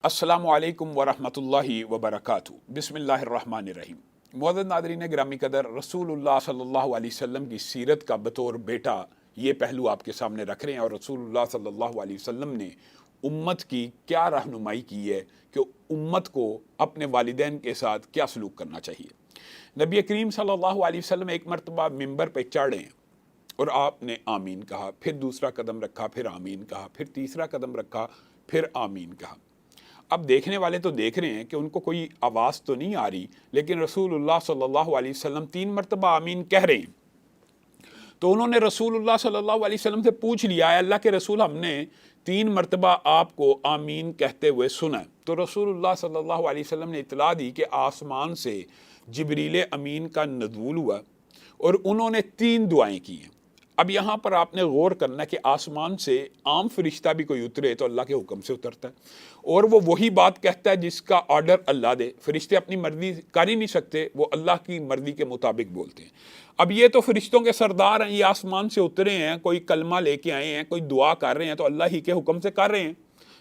السلام علیکم ورحمۃ اللہ وبرکاتہ۔ بسم اللہ الرحمن الرحیم۔ معزز ناظرین گرامی قدر، رسول اللہ صلی اللہ علیہ وسلم کی سیرت کا بطور بیٹا یہ پہلو آپ کے سامنے رکھ رہے ہیں، اور رسول اللہ صلی اللہ علیہ وسلم نے امت کی کیا رہنمائی کی ہے کہ امت کو اپنے والدین کے ساتھ کیا سلوک کرنا چاہیے۔ نبی کریم صلی اللہ علیہ وسلم ایک مرتبہ ممبر پہ چڑھے اور آپ نے آمین کہا، پھر دوسرا قدم رکھا، پھر آمین کہا، پھر تیسرا قدم رکھا، پھر آمین کہا۔ اب دیکھنے والے تو دیکھ رہے ہیں کہ ان کو کوئی آواز تو نہیں آ رہی، لیکن رسول اللہ صلی اللہ علیہ وسلم 3 مرتبہ آمین کہہ رہے ہیں۔ تو انہوں نے رسول اللہ صلی اللہ علیہ وسلم سے پوچھ لیا، اے اللہ کے رسول، ہم نے 3 مرتبہ آپ کو آمین کہتے ہوئے سنا۔ تو رسول اللہ صلی اللہ علیہ وسلم نے اطلاع دی کہ آسمان سے جبریل امین کا نزول ہوا اور انہوں نے 3 دعائیں کی ہیں۔ اب یہاں پر آپ نے غور کرنا کہ آسمان سے عام فرشتہ بھی کوئی اترے تو اللہ کے حکم سے اترتا ہے، اور وہ وہی بات کہتا ہے جس کا آرڈر اللہ دے۔ فرشتے اپنی مرضی کر ہی نہیں سکتے، وہ اللہ کی مرضی کے مطابق بولتے ہیں۔ اب یہ تو فرشتوں کے سردار ہیں، یہ آسمان سے اترے ہیں، کوئی کلمہ لے کے آئے ہیں، کوئی دعا کر رہے ہیں تو اللہ ہی کے حکم سے کر رہے ہیں۔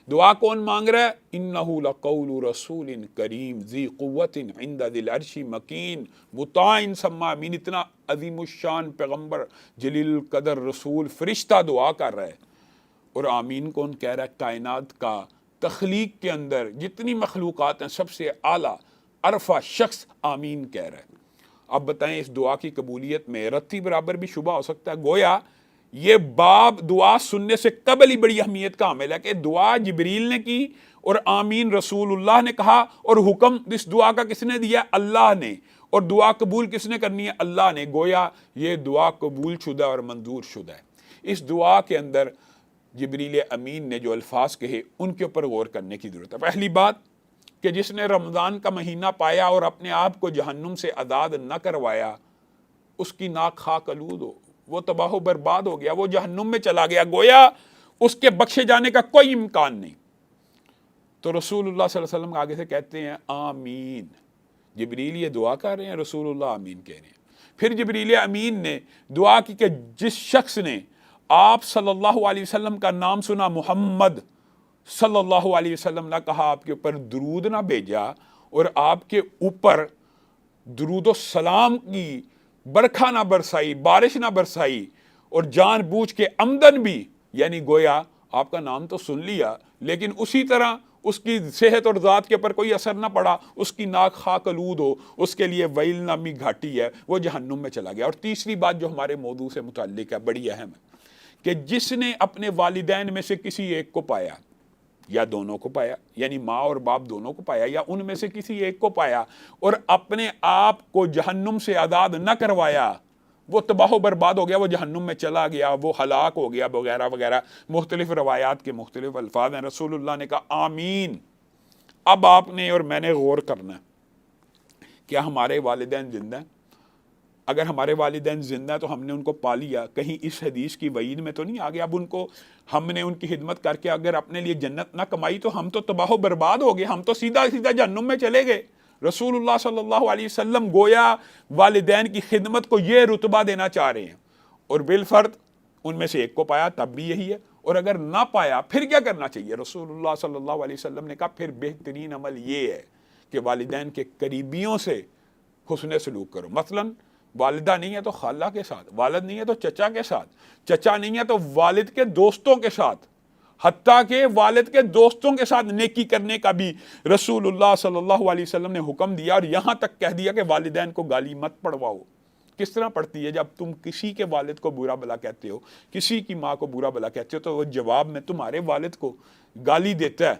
دعا کون مانگ رہا ہے؟ اِنَّهُ لَقَوْلُ رَسُولٍ كَرِيمٍ ذِي قُوَّةٍ عِنْدَ ذِي الْعَرْشِ مَكِينٍ مُطَاعٍ ثَمَّ أَمِينٍ۔ اتنا عظیم الشان پیغمبر جلیل القدر رسول فرشتہ دعا کر رہا ہے، اور آمین کون کہہ رہا ہے؟ کائنات کا تخلیق کے اندر جتنی مخلوقات ہیں سب سے اعلیٰ عرفہ شخص آمین کہہ رہا ہے۔ اب بتائیں اس دعا کی قبولیت میں رتی برابر بھی شبہ ہو سکتا ہے؟ گویا یہ باب دعا سننے سے قبل ہی بڑی اہمیت کا حامل ہے کہ دعا جبریل نے کی اور آمین رسول اللہ نے کہا، اور حکم اس دعا کا کس نے دیا؟ اللہ نے، اور دعا قبول کس نے کرنی ہے؟ اللہ نے۔ گویا یہ دعا قبول شدہ اور منظور شدہ ہے۔ اس دعا کے اندر جبریل امین نے جو الفاظ کہے ان کے اوپر غور کرنے کی ضرورت ہے۔ پہلی بات کہ جس نے رمضان کا مہینہ پایا اور اپنے آپ کو جہنم سے آزاد نہ کروایا، اس کی ناک خاک آلود ہو، وہ تباہ و برباد ہو گیا، وہ جہنم میں چلا گیا، گویا اس کے بخشے جانے کا کوئی امکان نہیں۔ تو رسول اللہ صلی اللہ علیہ وسلم آگے سے کہتے ہیں آمین۔ جبریل یہ دعا کر رہے ہیں، رسول اللہ آمین کہہ رہے ہیں۔ پھر جبریل امین نے دعا کی کہ جس شخص نے آپ صلی اللہ علیہ وسلم کا نام سنا، محمد صلی اللہ علیہ وسلم نہ کہا، آپ کے اوپر درود نہ بھیجا اور آپ کے اوپر درود و سلام کی برکھا نہ برسائی، بارش نہ برسائی، اور جان بوجھ کے عمدن بھی، یعنی گویا آپ کا نام تو سن لیا لیکن اسی طرح اس کی صحت اور ذات کے اوپر کوئی اثر نہ پڑا، اس کی ناک خاک آلود ہو، اس کے لیے ویل نامی گھاٹی ہے، وہ جہنم میں چلا گیا۔ اور تیسری بات جو ہمارے موضوع سے متعلق ہے، بڑی اہم ہے، کہ جس نے اپنے والدین میں سے کسی ایک کو پایا یا دونوں کو پایا، یعنی ماں اور باپ دونوں کو پایا یا ان میں سے کسی ایک کو پایا، اور اپنے آپ کو جہنم سے آزاد نہ کروایا، وہ تباہ و برباد ہو گیا، وہ جہنم میں چلا گیا، وہ ہلاک ہو گیا، وغیرہ وغیرہ۔ مختلف روایات کے مختلف الفاظ ہیں۔ رسول اللہ نے کہا آمین۔ اب آپ نے اور میں نے غور کرنا ہے، کیا ہمارے والدین زندہ ہیں؟ اگر ہمارے والدین زندہ ہیں تو ہم نے ان کو پا لیا، کہیں اس حدیث کی وعید میں تو نہیں آ گیا اب ان کو ہم نے ان کی خدمت کر کے اگر اپنے لیے جنت نہ کمائی تو ہم تو تباہ و برباد ہو گئے، ہم تو سیدھا سیدھا جہنم میں چلے گئے۔ رسول اللہ صلی اللہ علیہ وسلم گویا والدین کی خدمت کو یہ رتبہ دینا چاہ رہے ہیں، اور بالفرض ان میں سے ایک کو پایا تب بھی یہی ہے، اور اگر نہ پایا پھر کیا کرنا چاہیے؟ رسول اللہ صلی اللہ علیہ وسلم نے کہا پھر بہترین عمل یہ ہے کہ والدین کے قریبیوں سے حسن سلوک کرو۔ مثلاً والدہ نہیں ہے تو خالہ کے ساتھ، والد نہیں ہے تو چچا کے ساتھ، چچا نہیں ہے تو والد کے دوستوں کے ساتھ، حتیٰ کہ والد کے دوستوں کے ساتھ نیکی کرنے کا بھی رسول اللہ صلی اللہ علیہ وسلم نے حکم دیا، اور یہاں تک کہہ دیا کہ والدین کو گالی مت پڑواؤ۔ کس طرح پڑتی ہے؟ جب تم کسی کے والد کو برا بلا کہتے ہو، کسی کی ماں کو برا بلا کہتے ہو، تو وہ جواب میں تمہارے والد کو گالی دیتا ہے،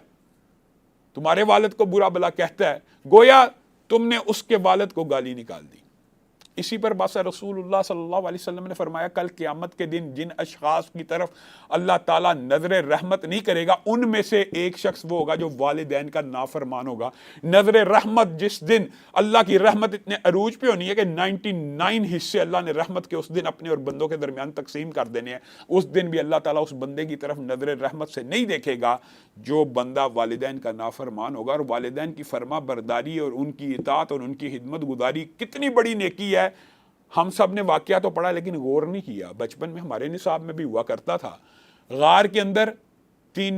تمہارے والد کو برا بلا کہتا ہے، گویا تم نے اس کے والد کو گالی نکال دی۔ اسی پر بس رسول اللہ صلی اللہ علیہ وسلم نے فرمایا کل قیامت کے دن جن اشخاص کی طرف اللہ تعالیٰ نظر رحمت نہیں کرے گا، ان میں سے ایک شخص وہ ہوگا جو والدین کا نافرمان ہوگا۔ نظر رحمت جس دن اللہ کی رحمت اتنے عروج پہ ہونی ہے کہ 99 حصے اللہ نے رحمت کے اس دن اپنے اور بندوں کے درمیان تقسیم کر دینے ہیں، اس دن بھی اللہ تعالیٰ اس بندے کی طرف نظر رحمت سے نہیں دیکھے گا جو بندہ والدین کا نافرمان ہوگا۔ اور والدین کی فرما برداری اور ان کی اطاعت اور ان کی خدمت گزاری کتنی بڑی نیکی ہے، ہم سب نے واقعہ تو پڑھا لیکن غور نہیں کیا۔ بچپن میں ہمارے نصاب میں بھی ہوا کرتا تھا، غار کے اندر 3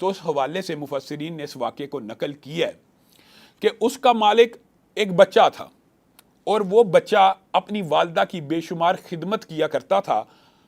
تو اس حوالے سے مفسرین نے اس واقعے کو نقل کیا ہے کہ اس کا مالک ایک بچہ تھا اور وہ بچہ اپنی والدہ کی بے شمار خدمت کیا کرتا تھا۔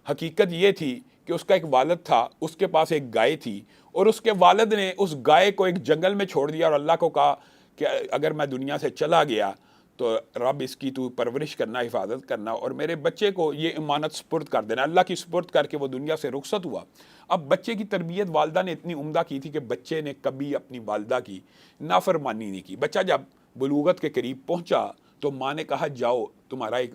حقیقت یہ تھی کہ اس کا ایک والد تھا، اس کے پاس ایک گائے تھی اور اس کے والد نے اس گائے کو ایک جنگل میں چھوڑ دیا اور اللہ کو کہا کہ اگر میں دنیا سے چلا گیا تو رب اس کی تو پرورش کرنا، حفاظت کرنا اور میرے بچے کو یہ امانت سپرد کر دینا۔ اللہ کی سپرد کر کے وہ دنیا سے رخصت ہوا۔ اب بچے کی تربیت والدہ نے اتنی عمدہ کی تھی کہ بچے نے کبھی اپنی والدہ کی نافرمانی نہیں کی۔ بچہ جب بلوغت کے قریب پہنچا تو ماں نے کہا جاؤ، تمہارا ایک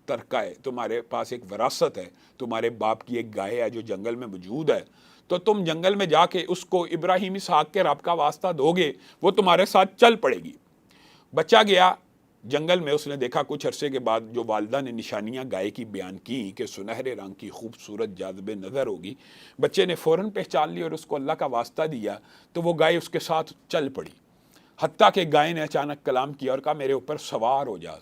ترکہ ہے، تمہارے پاس ایک وراثت ہے، تمہارے باپ کی ایک گائے ہے جو جنگل میں موجود ہے، تو تم جنگل میں جا کے اس کو ابراہیم اسحاق کے رب کا واسطہ دو گے، وہ تمہارے ساتھ چل پڑے گی۔ بچہ گیا جنگل میں، اس نے دیکھا کچھ عرصے کے بعد جو والدہ نے نشانیاں گائے کی بیان کی کہ سنہرے رنگ کی خوبصورت جاذب نظر ہوگی، بچے نے فوراً پہچان لی اور اس کو اللہ کا واسطہ دیا تو وہ گائے اس کے ساتھ چل پڑی، حتیٰ کہ گائے نے اچانک کلام کیا اور کہا میرے اوپر سوار ہو جا،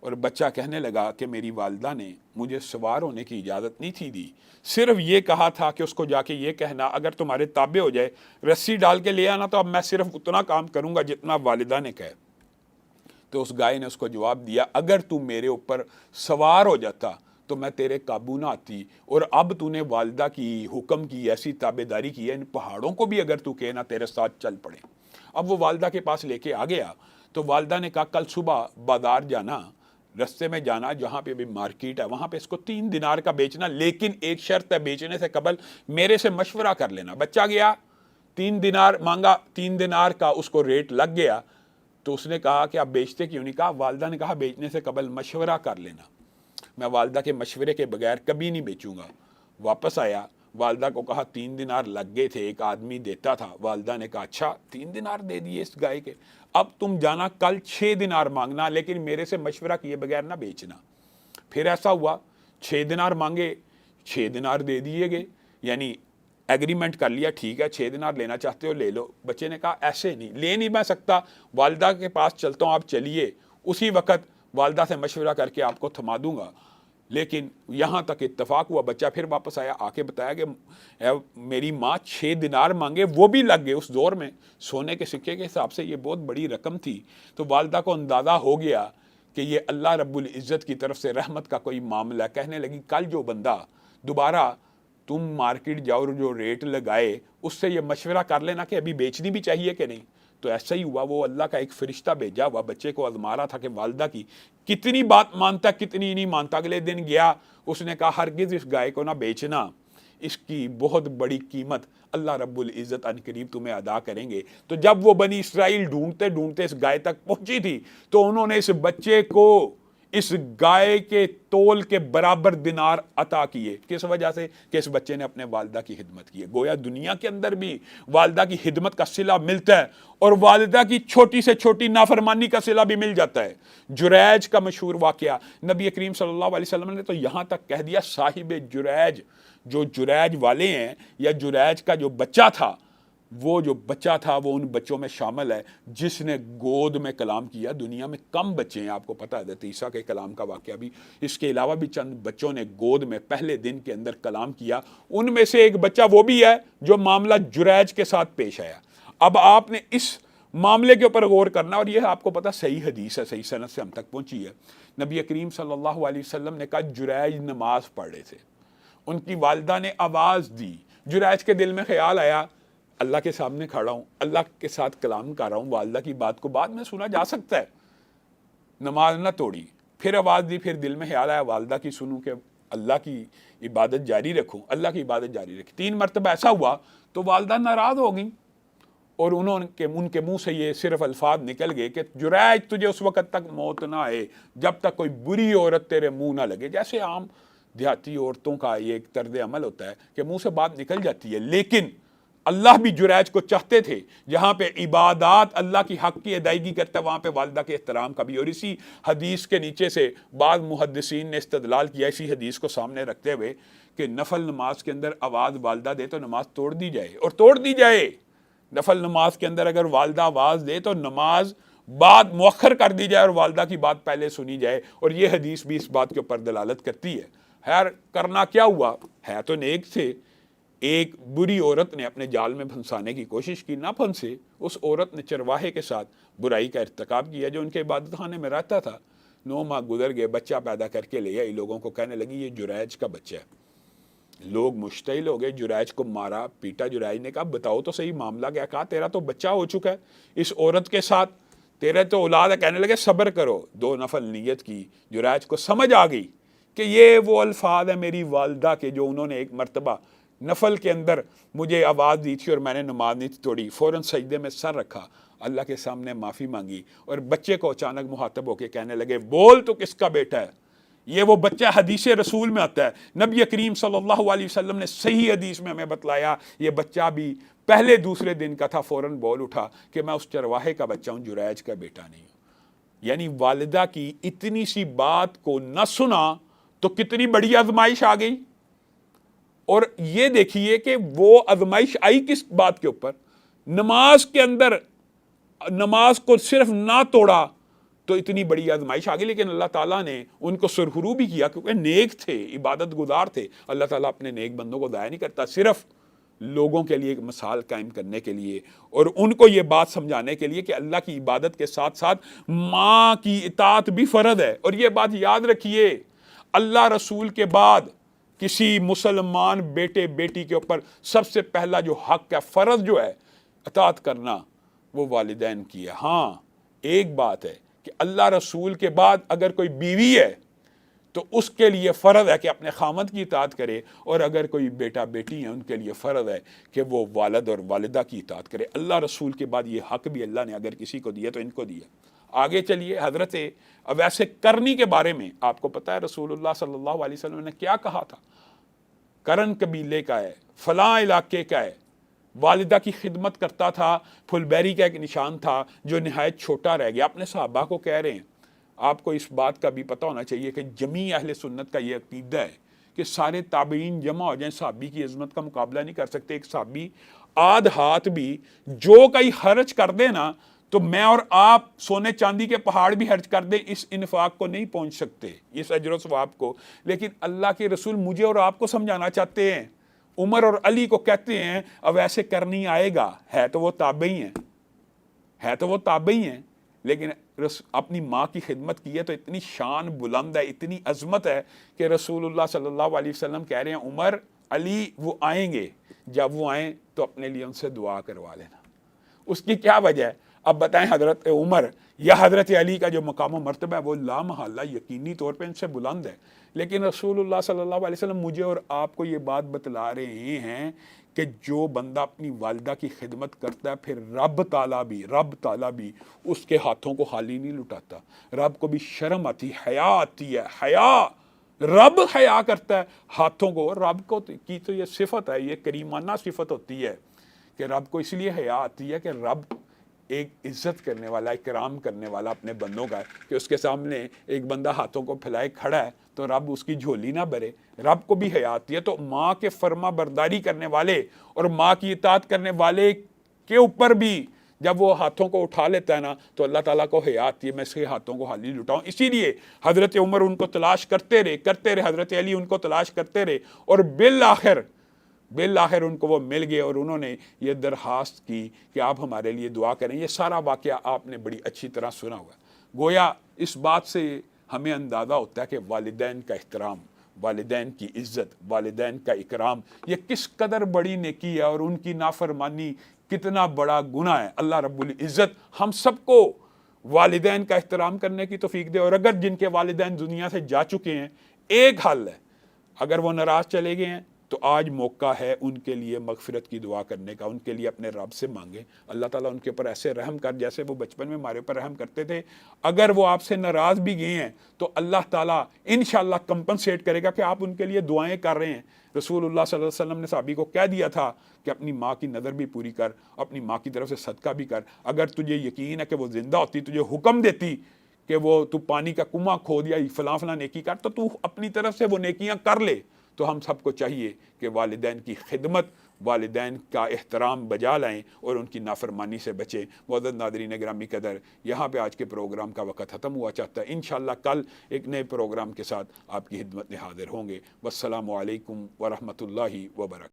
اور بچہ کہنے لگا کہ میری والدہ نے مجھے سوار ہونے کی اجازت نہیں تھی دی، صرف یہ کہا تھا کہ اس کو جا کے یہ کہنا اگر تمہارے تابع ہو جائے رسی ڈال کے لے آنا تو اب میں صرف اتنا کام کروں گا جتنا والدہ نے کہا۔ تو اس گائے نے اس کو جواب دیا اگر تو میرے اوپر سوار ہو جاتا تو میں تیرے قابو نہ آتی، اور اب تو نے والدہ کی حکم کی ایسی تابع داری کی ہے، ان پہاڑوں کو بھی اگر تو کہنا تیرے ساتھ چل پڑے۔ اب وہ والدہ کے پاس لے کے آ گیا تو والدہ نے کہا کل صبح بازار جانا، رستے میں جانا جہاں پہ بھی مارکیٹ ہے وہاں پہ اس کو 3 دینار کا بیچنا، لیکن ایک شرط ہے بیچنے سے قبل میرے سے مشورہ کر لینا۔ بچہ گیا 3 دینار مانگا، 3 دینار کا اس کو ریٹ لگ گیا تو اس نے کہا کہ آپ بیچتے کیوں نہیں؟ کہا والدہ نے کہا بیچنے سے قبل مشورہ کر لینا، میں والدہ کے مشورے کے بغیر کبھی نہیں بیچوں گا۔ واپس آیا، والدہ کو کہا 3 دینار لگ گئے تھے، ایک آدمی دیتا تھا۔ والدہ نے کہا اچھا 3 دینار دے دیے اس گائے کے، اب تم جانا کل 6 دینار مانگنا لیکن میرے سے مشورہ کیے بغیر نہ بیچنا۔ پھر ایسا ہوا 6 دینار مانگے، 6 دینار دے دیے گئے، یعنی ایگریمنٹ کر لیا ٹھیک ہے 6 دینار لینا چاہتے ہو لے لو۔ بچے نے کہا ایسے نہیں، لے نہیں میں سکتا، والدہ کے پاس چلتا ہوں، آپ چلیے، اسی وقت والدہ سے مشورہ کر کے آپ کو تھما دوں گا۔ لیکن یہاں تک اتفاق ہوا، بچہ پھر واپس آیا، آ کے بتایا کہ میری ماں 6 دینار مانگے، وہ بھی لگ گئے۔ اس دور میں سونے کے سکے کے حساب سے یہ بہت بڑی رقم تھی، تو والدہ کو اندازہ ہو گیا کہ یہ اللہ رب العزت کی طرف سے رحمت کا کوئی معاملہ ہے۔ کہنے لگی کل جو بندہ دوبارہ تم مارکیٹ جاؤ اور جو ریٹ لگائے اس سے یہ مشورہ کر لینا کہ ابھی بیچنی بھی چاہیے کہ نہیں۔ تو ایسا ہی ہوا، وہ اللہ کا ایک فرشتہ بھیجا ہوا بچے کو آزما رہا تھا کہ والدہ کی کتنی بات مانتا کتنی نہیں مانتا۔ اگلے دن گیا، اس نے کہا ہرگز اس گائے کو نہ بیچنا، اس کی بہت بڑی قیمت اللہ رب العزت ان قریب تمہیں ادا کریں گے۔ تو جب وہ بنی اسرائیل ڈھونڈتے ڈھونڈتے اس گائے تک پہنچی تھی تو انہوں نے اس بچے کو اس گائے کے تول کے برابر دینار عطا کیے۔ کس وجہ سے؟ کہ اس بچے نے اپنے والدہ کی خدمت کی ہے۔ گویا دنیا کے اندر بھی والدہ کی خدمت کا صلہ ملتا ہے اور والدہ کی چھوٹی سے چھوٹی نافرمانی کا صلہ بھی مل جاتا ہے۔ جریج کا مشہور واقعہ، نبی کریم صلی اللہ علیہ وسلم نے تو یہاں تک کہہ دیا صاحب جریج، جو جریج والے ہیں یا جریج کا جو بچہ تھا، وہ جو بچہ تھا وہ ان بچوں میں شامل ہے جس نے گود میں کلام کیا۔ دنیا میں کم بچے ہیں، آپ کو پتہ ہے حضرت عیسیٰ کے کلام کا واقعہ بھی، اس کے علاوہ بھی چند بچوں نے گود میں پہلے دن کے اندر کلام کیا، ان میں سے ایک بچہ وہ بھی ہے جو معاملہ جریج کے ساتھ پیش آیا۔ اب آپ نے اس معاملے کے اوپر غور کرنا، اور یہ آپ کو پتہ صحیح حدیث ہے، صحیح سند سے ہم تک پہنچی ہے۔ نبی کریم صلی اللہ علیہ وسلم نے کہا جریج نماز پڑھ رہے تھے، ان کی والدہ نے آواز دی، جریج کے دل میں خیال آیا اللہ کے سامنے کھڑا ہوں، اللہ کے ساتھ کلام کر رہا ہوں، والدہ کی بات کو بعد میں سنا جا سکتا ہے، نماز نہ توڑی۔ پھر آواز دی، پھر دل میں خیال آیا والدہ کی سنوں کہ اللہ کی عبادت جاری رکھوں، اللہ کی عبادت جاری رکھی۔ 3 مرتبہ ایسا ہوا تو والدہ ناراض ہو گئیں اور ان کے منہ سے یہ صرف الفاظ نکل گئے کہ جریج تجھے اس وقت تک موت نہ آئے جب تک کوئی بری عورت تیرے منہ نہ لگے۔ جیسے عام دیہاتی عورتوں کا یہ ایک طرز عمل ہوتا ہے کہ منہ سے بات نکل جاتی ہے، لیکن اللہ بھی جریج کو چاہتے تھے جہاں پہ عبادات اللہ کی حق کی ادائیگی کرتا ہے وہاں پہ والدہ کے احترام کا بھی۔ اور اسی حدیث کے نیچے سے بعض محدثین نے استدلال کیا اسی حدیث کو سامنے رکھتے ہوئے کہ نفل نماز کے اندر آواز والدہ دے تو نماز توڑ دی جائے، اور توڑ دی جائے۔ نفل نماز کے اندر اگر والدہ آواز دے تو نماز بعد مؤخر کر دی جائے اور والدہ کی بات پہلے سنی جائے، اور یہ حدیث بھی اس بات کے اوپر دلالت کرتی ہے۔ خیر کرنا کیا ہوا، ہے تو نیک تھے، ایک بری عورت نے اپنے جال میں پھنسانے کی کوشش کی، نہ پھنسے، اس عورت نے چرواہے کے ساتھ برائی کا ارتکاب کیا جو ان کے عبادت خانے میں رہتا تھا۔ 9 ماہ گزر گئے، بچہ پیدا کر کے لے آئی، لوگوں کو کہنے لگی یہ جریج کا بچہ ہے۔ لوگ مشتعل ہو گئے، جریج کو مارا پیٹا۔ جریج نے کہا بتاؤ تو صحیح معاملہ کیا؟ کہا تیرا تو بچہ ہو چکا ہے اس عورت کے ساتھ، تیرے تو اولاد ہے۔ کہنے لگے صبر کرو۔ 2 نفل نیت کی، جریج کو سمجھ آ گئی کہ یہ وہ الفاظ ہیں میری والدہ کے جو انہوں نے ایک مرتبہ نفل کے اندر مجھے آواز دی تھی اور میں نے نماز نہیں تھی توڑی۔ فوراً سجدے میں سر رکھا، اللہ کے سامنے معافی مانگی، اور بچے کو اچانک مخاطب ہو کے کہنے لگے بول تو کس کا بیٹا ہے؟ یہ وہ بچہ حدیث رسول میں آتا ہے، نبی کریم صلی اللہ علیہ وسلم نے صحیح حدیث میں ہمیں بتلایا یہ بچہ بھی پہلے دوسرے دن کا تھا۔ فوراً بول اٹھا کہ میں اس چرواہے کا بچہ ہوں، جریج کا بیٹا نہیں ہوں۔ یعنی والدہ کی اتنی سی بات کو نہ سنا تو کتنی بڑی آزمائش آ گئی۔ اور یہ دیکھیے کہ وہ آزمائش آئی کس بات کے اوپر؟ نماز کے اندر نماز کو صرف نہ توڑا تو اتنی بڑی آزمائش آ گئی، لیکن اللہ تعالیٰ نے ان کو سرخرو بھی کیا کیونکہ نیک تھے، عبادت گزار تھے۔ اللہ تعالیٰ اپنے نیک بندوں کو ضائع نہیں کرتا، صرف لوگوں کے لیے ایک مثال قائم کرنے کے لیے اور ان کو یہ بات سمجھانے کے لیے کہ اللہ کی عبادت کے ساتھ ساتھ ماں کی اطاعت بھی فرض ہے۔ اور یہ بات یاد رکھیے، اللہ رسول کے بعد کسی مسلمان بیٹے بیٹی کے اوپر سب سے پہلا جو حق ہے، فرض جو ہے اطاعت کرنا، وہ والدین کی ہے۔ ہاں ایک بات ہے کہ اللہ رسول کے بعد اگر کوئی بیوی ہے تو اس کے لیے فرض ہے کہ اپنے خامند کی اطاعت کرے، اور اگر کوئی بیٹا بیٹی ہیں ان کے لیے فرض ہے کہ وہ والد اور والدہ کی اطاعت کرے۔ اللہ رسول کے بعد یہ حق بھی اللہ نے اگر کسی کو دیا تو ان کو دیا۔ آگے چلیے، حضرت اویس کرنی کے بارے میں آپ کو پتہ ہے رسول اللہ صلی اللہ علیہ وسلم نے کیا کہا تھا؟ کرن قبیلے کا ہے، فلاں علاقے کا ہے، والدہ کی خدمت کرتا تھا، پھل بیری کا ایک نشان تھا جو نہایت چھوٹا رہ گیا۔ اپنے صحابہ کو کہہ رہے ہیں، آپ کو اس بات کا بھی پتہ ہونا چاہیے کہ جمیع اہل سنت کا یہ عقیدہ ہے کہ سارے تابعین جمع ہو جائیں، صحابی کی عظمت کا مقابلہ نہیں کر سکتے۔ ایک صحابی آدھ ہاتھ بھی جو کئی خرچ کر دے نا تو میں اور آپ سونے چاندی کے پہاڑ بھی خرچ کر دیں، اس انفاق کو نہیں پہنچ سکتے، اس اجر و ثواب کو۔ لیکن اللہ کے رسول مجھے اور آپ کو سمجھانا چاہتے ہیں، عمر اور علی کو کہتے ہیں اب ایسے کرنی آئے گا، ہے تو وہ تابعی ہیں، ہے تو وہ تابعی ہیں، لیکن اپنی ماں کی خدمت کی ہے تو اتنی شان بلند ہے، اتنی عظمت ہے کہ رسول اللہ صلی اللہ علیہ وسلم کہہ رہے ہیں عمر علی وہ آئیں گے، جب وہ آئیں تو اپنے لیے ان سے دعا کروا لینا۔ اس کی کیا وجہ ہے؟ اب بتائیں، حضرت عمر یا حضرت علی کا جو مقام و مرتبہ ہے وہ لا محالہ یقینی طور پہ ان سے بلند ہے، لیکن رسول اللہ صلی اللہ علیہ وسلم مجھے اور آپ کو یہ بات بتلا رہے ہیں کہ جو بندہ اپنی والدہ کی خدمت کرتا ہے پھر رب تعالیٰ بھی اس کے ہاتھوں کو خالی نہیں لٹاتا۔ رب کو بھی شرم آتی، حیا آتی ہے، حیا، رب حیا کرتا ہے ہاتھوں کو۔ رب کو کی تو یہ صفت ہے، یہ کریمانہ صفت ہوتی ہے کہ رب کو اس لیے حیا آتی ہے کہ رب ایک عزت کرنے والا، اکرام کرنے والا اپنے بندوں کا ہے کہ اس کے سامنے ایک بندہ ہاتھوں کو پھیلائے کھڑا ہے تو رب اس کی جھولی نہ بھرے۔ رب کو بھی حیا آتی ہے، تو ماں کے فرما برداری کرنے والے اور ماں کی اطاعت کرنے والے کے اوپر بھی جب وہ ہاتھوں کو اٹھا لیتا ہے نا تو اللہ تعالیٰ کو حیا آتی ہے میں اس کے ہاتھوں کو خالی لٹاؤں۔ اسی لیے حضرت عمر ان کو تلاش کرتے رہے، حضرت علی ان کو تلاش کرتے رہے، اور بالآخر ان کو وہ مل گئے اور انہوں نے یہ درخواست کی کہ آپ ہمارے لیے دعا کریں۔ یہ سارا واقعہ آپ نے بڑی اچھی طرح سنا ہوا ہے۔ گویا اس بات سے ہمیں اندازہ ہوتا ہے کہ والدین کا احترام، والدین کی عزت، والدین کا اکرام یہ کس قدر بڑی نیکی ہے، اور ان کی نافرمانی کتنا بڑا گناہ ہے۔ اللہ رب العزت ہم سب کو والدین کا احترام کرنے کی توفیق دے، اور اگر جن کے والدین دنیا سے جا چکے ہیں، ایک حل ہے، اگر وہ ناراض چلے گئے ہیں تو آج موقع ہے ان کے لیے مغفرت کی دعا کرنے کا، ان کے لیے اپنے رب سے مانگیں، اللہ تعالیٰ ان کے اوپر ایسے رحم کر جیسے وہ بچپن میں ہمارے اوپر رحم کرتے تھے۔ اگر وہ آپ سے ناراض بھی گئے ہیں تو اللہ تعالیٰ انشاءاللہ کمپنسیٹ کرے گا کہ آپ ان کے لیے دعائیں کر رہے ہیں۔ رسول اللہ صلی اللہ علیہ وسلم نے صحابی کو کہہ دیا تھا کہ اپنی ماں کی نظر بھی پوری کر، اپنی ماں کی طرف سے صدقہ بھی کر، اگر تجھے یقین ہے کہ وہ زندہ ہوتی، تجھے حکم دیتی کہ وہ تو پانی کا کنواں کھود یا فلاں نیکی کر، تو اپنی طرف سے وہ نیکیاں کر لے۔ تو ہم سب کو چاہیے کہ والدین کی خدمت، والدین کا احترام بجا لائیں اور ان کی نافرمانی سے بچیں۔ معزز ناظرین گرامی قدر، یہاں پہ آج کے پروگرام کا وقت ختم ہوا چاہتا ہے۔ انشاءاللہ کل ایک نئے پروگرام کے ساتھ آپ کی خدمت میں حاضر ہوں گے۔ والسلام علیکم ورحمۃ اللہ وبرکاتہ۔